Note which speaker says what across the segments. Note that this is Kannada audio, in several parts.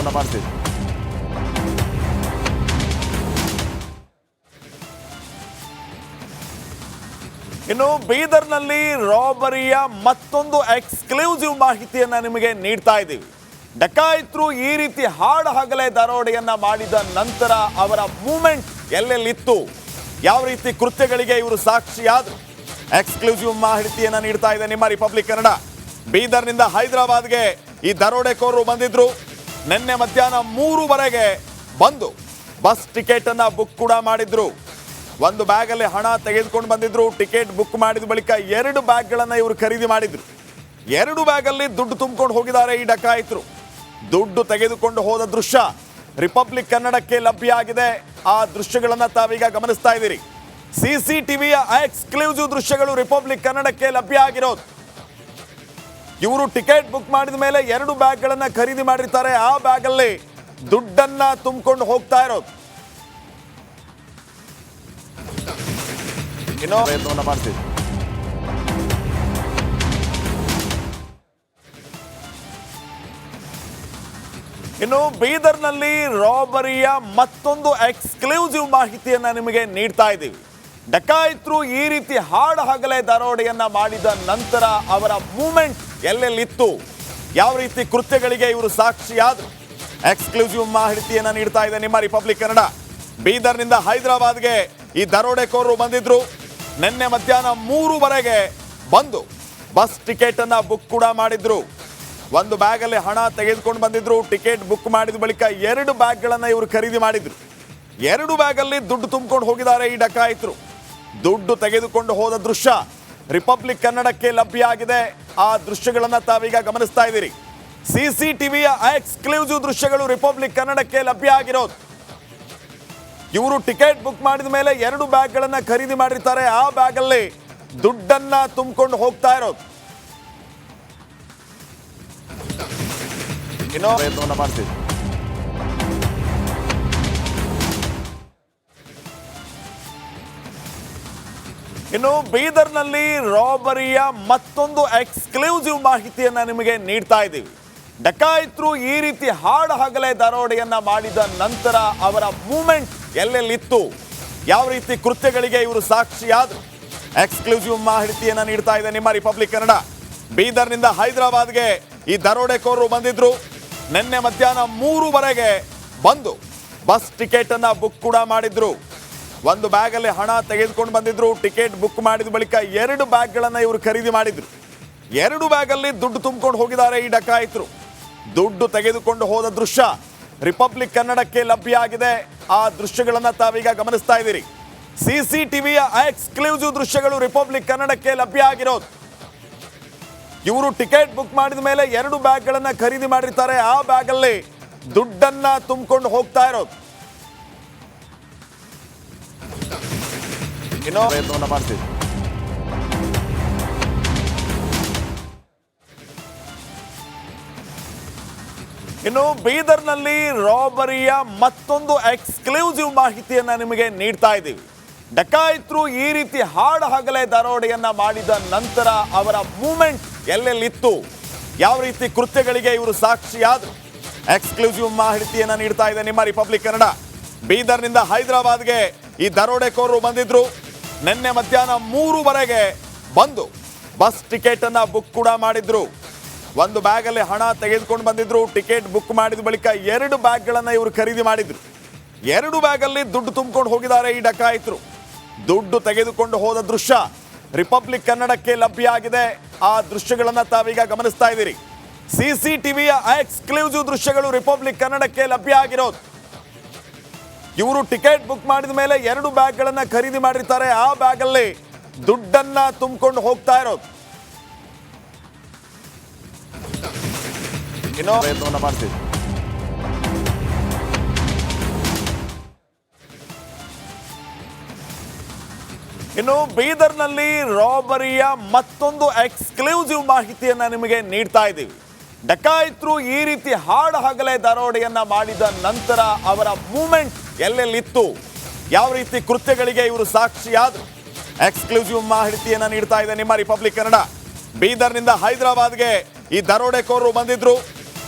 Speaker 1: ಪ್ರಯತ್ನವನ್ನು ಮಾಡ್ತಿದ್ವಿ. ಇನ್ನು ಬೀದರ್ನಲ್ಲಿ ರಾಬರಿಯ ಮತ್ತೊಂದು ಎಕ್ಸ್ಕ್ಲೂಸಿವ್ ಮಾಹಿತಿಯನ್ನ ನಿಮಗೆ ನೀಡ್ತಾ ಇದ್ದೀವಿ. ಡಕಾಯಿತರು ಈ ರೀತಿ ಹಾಡು ಹಗಲೇ ದರೋಡೆಯನ್ನ ಮಾಡಿದ ನಂತರ ಅವರ ಮೂವ್ಮೆಂಟ್ ಎಲ್ಲೆಲ್ಲಿತ್ತು, ಯಾವ ರೀತಿ ಕೃತ್ಯಗಳಿಗೆ ಇವರು ಸಾಕ್ಷಿಯಾದರು, ಎಕ್ಸ್ಕ್ಲೂಸಿವ್ ಮಾಹಿತಿಯನ್ನ ನೀಡ್ತಾ ಇದೆ ನಿಮ್ಮ ರಿಪಬ್ಲಿಕ್ ಕನ್ನಡ. ಬೀದರ್ನಿಂದ ಹೈದರಾಬಾದ್ಗೆ ಈ ದರೋಡೆಕೋರರು ಬಂದಿದ್ರು. ನಿನ್ನೆ ಮಧ್ಯಾಹ್ನ 3 ಬಂದು ಬಸ್ ಟಿಕೆಟ್ ಅನ್ನ ಬುಕ್ ಕೂಡ ಮಾಡಿದ್ರು. ಒಂದು ಬ್ಯಾಗ್ ಅಲ್ಲಿ ಹಣ ತೆಗೆದುಕೊಂಡು ಬಂದಿದ್ರು. ಟಿಕೆಟ್ ಬುಕ್ ಮಾಡಿದ ಬಳಿಕ 2 ಬ್ಯಾಗ್ಗಳನ್ನ ಇವರು ಖರೀದಿ ಮಾಡಿದ್ರು. 2 ಬ್ಯಾಗ್ ಅಲ್ಲಿ ದುಡ್ಡು ತುಂಬಿಕೊಂಡು ಹೋಗಿದ್ದಾರೆ ಈ ಡಕಾಯಿತರು. ದುಡ್ಡು ತೆಗೆದುಕೊಂಡು ಹೋದ ದೃಶ್ಯ ರಿಪಬ್ಲಿಕ್ ಕನ್ನಡಕ್ಕೆ ಲಭ್ಯ ಆಗಿದೆ. ಆ ದೃಶ್ಯಗಳನ್ನ ತಾವೀಗ ಗಮನಿಸ್ತಾ ಇದ್ದೀರಿ. ಸಿಸಿಟಿವಿಯ ಎಕ್ಸ್ಕ್ಲೂಸಿವ್ ದೃಶ್ಯಗಳು ರಿಪಬ್ಲಿಕ್ ಕನ್ನಡಕ್ಕೆ ಲಭ್ಯ ಆಗಿರೋದು. ಇವರು ಟಿಕೆಟ್ ಬುಕ್ ಮಾಡಿದ ಮೇಲೆ 2 ಬ್ಯಾಗ್ಗಳನ್ನ ಖರೀದಿ ಮಾಡಿರ್ತಾರೆ. ಆ ಬ್ಯಾಗ್ ಅಲ್ಲಿ ದುಡ್ಡನ್ನ ತುಂಬಿಕೊಂಡು ಹೋಗ್ತಾ ಇರೋದು. ಇನ್ನೂ ಪ್ರಯತ್ನವನ್ನು ಮಾಡ್ತಿದ್ವಿ. ಇನ್ನು ಬೀದರ್ನಲ್ಲಿ ರಾಬರಿಯ ಮತ್ತೊಂದು ಎಕ್ಸ್ಕ್ಲೂಸಿವ್ ಮಾಹಿತಿಯನ್ನ ನಿಮಗೆ ನೀಡ್ತಾ ಇದ್ದೀವಿ. ಡಕಾಯಿತರು ಈ ರೀತಿ ಹಾಡು ಹಗಲೇ ದರೋಡೆಯನ್ನ ಮಾಡಿದ ನಂತರ ಅವರ ಮೂವ್ಮೆಂಟ್ ಎಲ್ಲೆಲ್ಲಿತ್ತು, ಯಾವ ರೀತಿ ಕೃತ್ಯಗಳಿಗೆ ಇವರು ಸಾಕ್ಷಿಯಾದರು, ಎಕ್ಸ್ಕ್ಲೂಸಿವ್ ಮಾಹಿತಿಯನ್ನ ನೀಡ್ತಾ ಇದೆ ನಿಮ್ಮ ರಿಪಬ್ಲಿಕ್ ಕನ್ನಡ. ಬೀದರ್ನಿಂದ ಹೈದರಾಬಾದ್ಗೆ ಈ ದರೋಡೆಕೋರರು ಬಂದಿದ್ರು. ನಿನ್ನೆ ಮಧ್ಯಾಹ್ನ 3 ಬಂದು ಬಸ್ ಟಿಕೆಟ್ ಅನ್ನ ಬುಕ್ ಕೂಡ ಮಾಡಿದ್ರು. ಒಂದು ಬ್ಯಾಗ್ ಅಲ್ಲಿ ಹಣ ತೆಗೆದುಕೊಂಡು ಬಂದಿದ್ರು. ಟಿಕೆಟ್ ಬುಕ್ ಮಾಡಿದ ಬಳಿಕ 2 ಬ್ಯಾಗ್ಗಳನ್ನ ಇವರು ಖರೀದಿ ಮಾಡಿದ್ರು. 2 ಬ್ಯಾಗ್ ಅಲ್ಲಿ ದುಡ್ಡು ತುಂಬಿಕೊಂಡು ಹೋಗಿದ್ದಾರೆ ಈ ಡಕಾಯಿತರು. ದುಡ್ಡು ತೆಗೆದುಕೊಂಡು ಹೋದ ದೃಶ್ಯ ರಿಪಬ್ಲಿಕ್ ಕನ್ನಡಕ್ಕೆ ಲಭ್ಯ ಆಗಿದೆ. ಆ ದೃಶ್ಯಗಳನ್ನ ತಾವೀಗ ಗಮನಿಸ್ತಾ ಇದ್ದೀರಿ. ಸಿಸಿಟಿವಿಯ ಎಕ್ಸ್ಕ್ಲೂಸಿವ್ ದೃಶ್ಯಗಳು ರಿಪಬ್ಲಿಕ್ ಕನ್ನಡಕ್ಕೆ ಲಭ್ಯ ಆಗಿರೋದು. ಇವರು ಟಿಕೆಟ್ ಬುಕ್ ಮಾಡಿದ ಮೇಲೆ 2 ಬ್ಯಾಗ್ಗಳನ್ನ ಖರೀದಿ ಮಾಡಿರ್ತಾರೆ. ಆ ಬ್ಯಾಗ್ ಅಲ್ಲಿ ದುಡ್ಡನ್ನ ತುಂಬಿಕೊಂಡು ಹೋಗ್ತಾ ಇರೋದು. ಇನ್ನೂ ಪ್ರಯತ್ನವನ್ನು ಮಾಡ್ತಿದ್ವಿ. ಇನ್ನು ಬೀದರ್ನಲ್ಲಿ ರಾಬರಿಯ ಮತ್ತೊಂದು ಎಕ್ಸ್ಕ್ಲೂಸಿವ್ ಮಾಹಿತಿಯನ್ನ ನಿಮಗೆ ನೀಡ್ತಾ ಇದ್ದೀವಿ. ಡಕಾಯಿತರು ಈ ರೀತಿ ಹಾಡು ಹಗಲೇ ದರೋಡೆಯನ್ನ ಮಾಡಿದ ನಂತರ ಅವರ ಮೂವ್ಮೆಂಟ್ ಎಲ್ಲೆಲ್ಲಿತ್ತು, ಯಾವ ರೀತಿ ಕೃತ್ಯಗಳಿಗೆ ಇವರು ಸಾಕ್ಷಿಯಾದರು, ಎಕ್ಸ್ಕ್ಲೂಸಿವ್ ಮಾಹಿತಿಯನ್ನ ನೀಡ್ತಾ ಇದೆ ನಿಮ್ಮ ರಿಪಬ್ಲಿಕ್ ಕನ್ನಡ. ಬೀದರ್ನಿಂದ ಹೈದರಾಬಾದ್ಗೆ ಈ ದರೋಡೆಕೋರರು ಬಂದಿದ್ರು. ನಿನ್ನೆ ಮಧ್ಯಾಹ್ನ 3 ಬಂದು ಬಸ್ ಟಿಕೆಟ್ ಅನ್ನ ಬುಕ್ ಕೂಡ ಮಾಡಿದ್ರು. ಒಂದು ಬ್ಯಾಗ್ ಅಲ್ಲಿ ಹಣ ತೆಗೆದುಕೊಂಡು ಬಂದಿದ್ರು. ಟಿಕೆಟ್ ಬುಕ್ ಮಾಡಿದ ಬಳಿಕ 2 ಬ್ಯಾಗ್ಗಳನ್ನ ಇವರು ಖರೀದಿ ಮಾಡಿದ್ರು. 2 ಬ್ಯಾಗ್ ಅಲ್ಲಿ ದುಡ್ಡು ತುಂಬಿಕೊಂಡು ಹೋಗಿದ್ದಾರೆ ಈ ಡಕಾಯಿತರು. ದುಡ್ಡು ತೆಗೆದುಕೊಂಡು ಹೋದ ದೃಶ್ಯ ರಿಪಬ್ಲಿಕ್ ಕನ್ನಡಕ್ಕೆ ಲಭ್ಯ ಆಗಿದೆ. ಆ ದೃಶ್ಯಗಳನ್ನ ತಾವೀಗ ಗಮನಿಸ್ತಾ ಇದ್ದೀರಿ. ಸಿಸಿಟಿವಿಯ ಎಕ್ಸ್ಕ್ಲೂಸಿವ್ ದೃಶ್ಯಗಳು ರಿಪಬ್ಲಿಕ್ ಕನ್ನಡಕ್ಕೆ ಲಭ್ಯ ಆಗಿರೋದು. ಇವರು ಟಿಕೆಟ್ ಬುಕ್ ಮಾಡಿದ ಮೇಲೆ 2 ಬ್ಯಾಗ್ಗಳನ್ನ ಖರೀದಿ ಮಾಡಿರ್ತಾರೆ. ಆ ಬ್ಯಾಗ್ ಅಲ್ಲಿ ದುಡ್ಡನ್ನ ತುಂಬಿಕೊಂಡು ಹೋಗ್ತಾ ಇರೋದು. ಇನ್ನೂ ಪ್ರಯತ್ನವನ್ನು ಮಾಡ್ತಿದ್ವಿ. ಇನ್ನು ಬೀದರ್ನಲ್ಲಿ ರಾಬರಿಯ ಮತ್ತೊಂದು ಎಕ್ಸ್ಕ್ಲೂಸಿವ್ ಮಾಹಿತಿಯನ್ನ ನಿಮಗೆ ನೀಡ್ತಾ ಇದ್ದೀವಿ. ಡಕಾಯಿತರು ಈ ರೀತಿ ಹಾಡು ಹಗಲೇ ದರೋಡೆಯನ್ನ ಮಾಡಿದ ನಂತರ ಅವರ ಮೂವ್ಮೆಂಟ್ ಎಲ್ಲೆಲ್ಲಿತ್ತು, ಯಾವ ರೀತಿ ಕೃತ್ಯಗಳಿಗೆ ಇವರು ಸಾಕ್ಷಿಯಾದರು, ಎಕ್ಸ್ಕ್ಲೂಸಿವ್ ಮಾಹಿತಿಯನ್ನ ನೀಡ್ತಾ ಇದೆ ನಿಮ್ಮ ರಿಪಬ್ಲಿಕ್ ಕನ್ನಡ. ಬೀದರ್ನಿಂದ ಹೈದರಾಬಾದ್ಗೆ ಈ ದರೋಡೆಕೋರರು ಬಂದಿದ್ರು. ನಿನ್ನೆ ಮಧ್ಯಾಹ್ನ 3 ಬಂದು ಬಸ್ ಟಿಕೆಟ್ ಅನ್ನ ಬುಕ್ ಕೂಡ ಮಾಡಿದ್ರು. ಒಂದು ಬ್ಯಾಗ್ ಅಲ್ಲಿ ಹಣ ತೆಗೆದುಕೊಂಡು ಬಂದಿದ್ರು. ಟಿಕೆಟ್ ಬುಕ್ ಮಾಡಿದ ಬಳಿಕ 2 ಬ್ಯಾಗ್ಗಳನ್ನ ಇವರು ಖರೀದಿ ಮಾಡಿದ್ರು. 2 ಬ್ಯಾಗ್ ಅಲ್ಲಿ ದುಡ್ಡು ತುಂಬಿಕೊಂಡು ಹೋಗಿದ್ದಾರೆ ಈ ಡಕಾಯಿತರು. ದುಡ್ಡು ತೆಗೆದುಕೊಂಡು ಹೋದ ದೃಶ್ಯ ರಿಪಬ್ಲಿಕ್ ಕನ್ನಡಕ್ಕೆ ಲಭ್ಯ ಆಗಿದೆ. ಆ ದೃಶ್ಯಗಳನ್ನ ತಾವೀಗ ಗಮನಿಸ್ತಾ ಇದ್ದೀರಿ. ಸಿಸಿಟಿವಿಯ ಎಕ್ಸ್ಕ್ಲೂಸಿವ್ ದೃಶ್ಯಗಳು ರಿಪಬ್ಲಿಕ್ ಕನ್ನಡಕ್ಕೆ ಲಭ್ಯ ಆಗಿರೋದು. ಇವರು ಟಿಕೆಟ್ ಬುಕ್ ಮಾಡಿದ ಮೇಲೆ 2 ಬ್ಯಾಗ್ಗಳನ್ನ ಖರೀದಿ ಮಾಡಿರ್ತಾರೆ. ಆ ಬ್ಯಾಗ್ ಅಲ್ಲಿ ದುಡ್ಡನ್ನ ತುಂಬಿಕೊಂಡು ಹೋಗ್ತಾ ಇರೋದು. ಇನ್ನೂ ಪ್ರಯತ್ನವನ್ನು ಮಾಡ್ತಿದ್ವಿ. ಇನ್ನು ಬೀದರ್ನಲ್ಲಿ ರಾಬರಿಯ ಮತ್ತೊಂದು ಎಕ್ಸ್ಕ್ಲೂಸಿವ್ ಮಾಹಿತಿಯನ್ನ ನಿಮಗೆ ನೀಡ್ತಾ ಇದ್ದೀವಿ. ಡಕಾಯಿತರು ಈ ರೀತಿ ಹಾಡು ಹಗಲೇ ದರೋಡೆಯನ್ನ ಮಾಡಿದ ನಂತರ ಅವರ ಮೂವ್ಮೆಂಟ್ ಎಲ್ಲೆಲ್ಲಿತ್ತು, ಯಾವ ರೀತಿ ಕೃತ್ಯಗಳಿಗೆ ಇವರು ಸಾಕ್ಷಿಯಾದರು, ಎಕ್ಸ್ಕ್ಲೂಸಿವ್ ಮಾಹಿತಿಯನ್ನ ನೀಡ್ತಾ ಇದೆ ನಿಮ್ಮ ರಿಪಬ್ಲಿಕ್ ಕನ್ನಡ. ಬೀದರ್ನಿಂದ ಹೈದರಾಬಾದ್ಗೆ ಈ ದರೋಡೆಕೋರರು ಬಂದಿದ್ರು.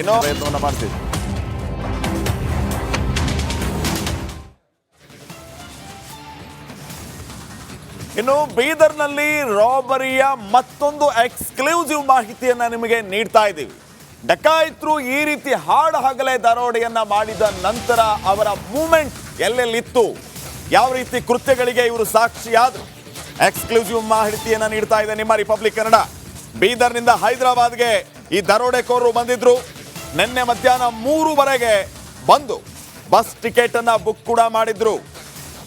Speaker 1: ಇನ್ನೂ ಪ್ರಯತ್ನವನ್ನ ಮಾಡ್ತಿದ್ವಿ. ಇನ್ನು ಬೀದರ್ನಲ್ಲಿ ರಾಬರಿಯ ಮತ್ತೊಂದು ಎಕ್ಸ್ಕ್ಲೂಸಿವ್ ಮಾಹಿತಿಯನ್ನ ನಿಮಗೆ ನೀಡ್ತಾ ಇದ್ದೀವಿ. ಡಕಾಯಿತರು ಈ ರೀತಿ ಹಾಡು ಹಗಲೇ ದರೋಡೆಯನ್ನ ಮಾಡಿದ ನಂತರ ಅವರ ಮೂವ್ಮೆಂಟ್ ಎಲ್ಲೆಲ್ಲಿತ್ತು, ಯಾವ ರೀತಿ ಕೃತ್ಯಗಳಿಗೆ ಇವರು ಸಾಕ್ಷಿಯಾದರು, ಎಕ್ಸ್ಕ್ಲೂಸಿವ್ ಮಾಹಿತಿಯನ್ನ ನೀಡ್ತಾ ಇದೆ ನಿಮ್ಮ ರಿಪಬ್ಲಿಕ್ ಕನ್ನಡ. ಬೀದರ್ನಿಂದ ಹೈದರಾಬಾದ್ಗೆ ಈ ದರೋಡೆಕೋರರು ಬಂದಿದ್ರು. ನಿನ್ನೆ ಮಧ್ಯಾಹ್ನ 3 ಬಂದು ಬಸ್ ಟಿಕೆಟ್ ಅನ್ನ ಬುಕ್ ಕೂಡ ಮಾಡಿದ್ರು.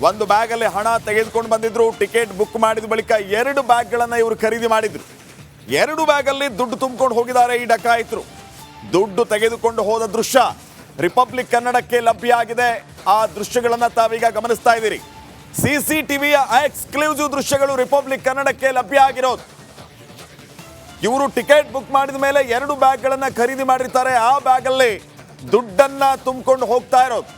Speaker 1: ಒಂದು ಬ್ಯಾಗ್ ಅಲ್ಲಿ ಹಣ ತೆಗೆದುಕೊಂಡು ಬಂದಿದ್ರು. ಟಿಕೆಟ್ ಬುಕ್ ಮಾಡಿದ ಬಳಿಕ 2 ಬ್ಯಾಗ್ಗಳನ್ನ ಇವರು ಖರೀದಿ ಮಾಡಿದ್ರು. 2 ಬ್ಯಾಗ್ ಅಲ್ಲಿ ದುಡ್ಡು ತುಂಬಿಕೊಂಡು ಹೋಗಿದ್ದಾರೆ ಈ ಡಕಾಯಿತರು. ದುಡ್ಡು ತೆಗೆದುಕೊಂಡು ಹೋದ ದೃಶ್ಯ ರಿಪಬ್ಲಿಕ್ ಕನ್ನಡಕ್ಕೆ ಲಭ್ಯ ಆಗಿದೆ. ಆ ದೃಶ್ಯಗಳನ್ನ ತಾವೀಗ ಗಮನಿಸ್ತಾ ಇದ್ದೀರಿ. ಸಿಸಿಟಿವಿಯ ಎಕ್ಸ್ಕ್ಲೂಸಿವ್ ದೃಶ್ಯಗಳು ರಿಪಬ್ಲಿಕ್ ಕನ್ನಡಕ್ಕೆ ಲಭ್ಯ ಆಗಿರೋದು. ಇವರು ಟಿಕೆಟ್ ಬುಕ್ ಮಾಡಿದ ಮೇಲೆ 2 ಬ್ಯಾಗ್ಗಳನ್ನ ಖರೀದಿ ಮಾಡಿರ್ತಾರೆ. ಆ ಬ್ಯಾಗ್ ಅಲ್ಲಿ ದುಡ್ಡನ್ನ ತುಂಬಿಕೊಂಡು ಹೋಗ್ತಾ ಇರೋದು.